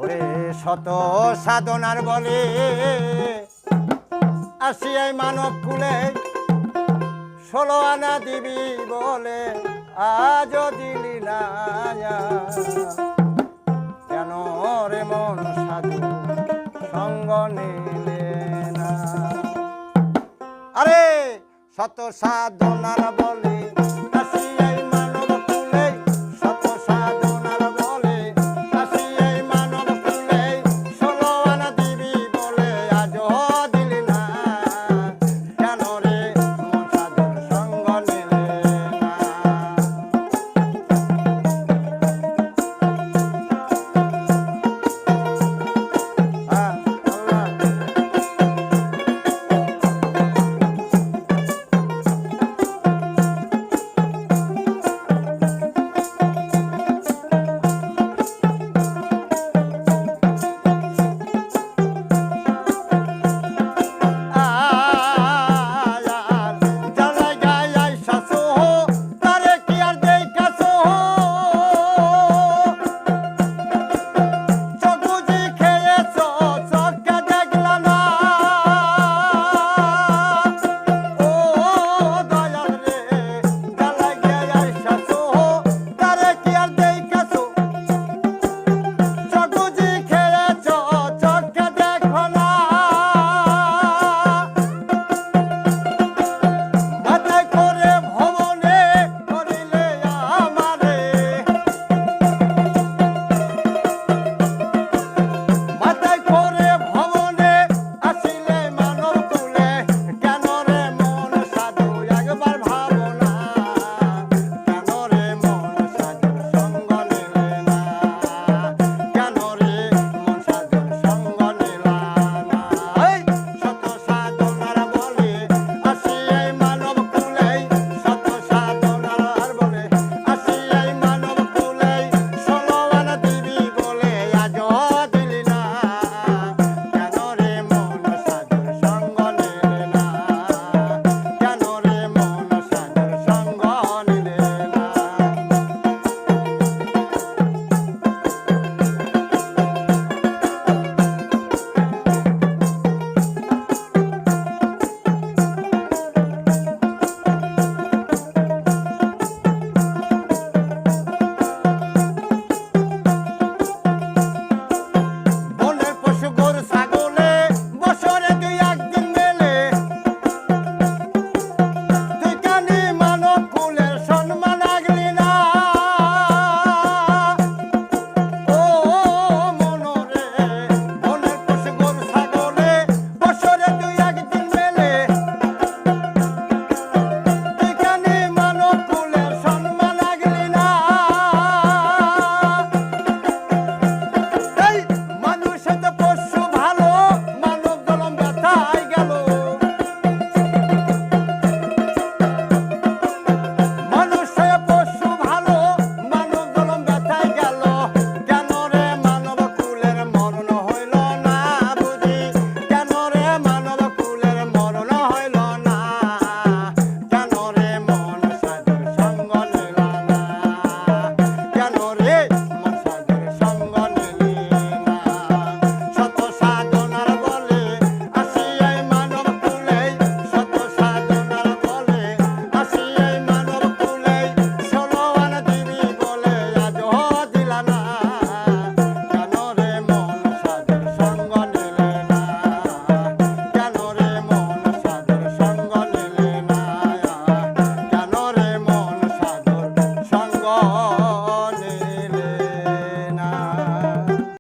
ওরে শত সাধনার বলে আসিয়াই মানব কুলে 16 আনা দিবি বলে আজ দিলি না কেন রে মন সাধু সঙ্গ নিলে না আরে শত সাধনার বলে আসিয়াই মানব কুলে শত সাধনার বলে আসিয়াই মানব কুলে 16 আনা দিবি বলে আজ দিলি না কেন রে মন সাধুর সঙ্গ নিলে না সঙ্গ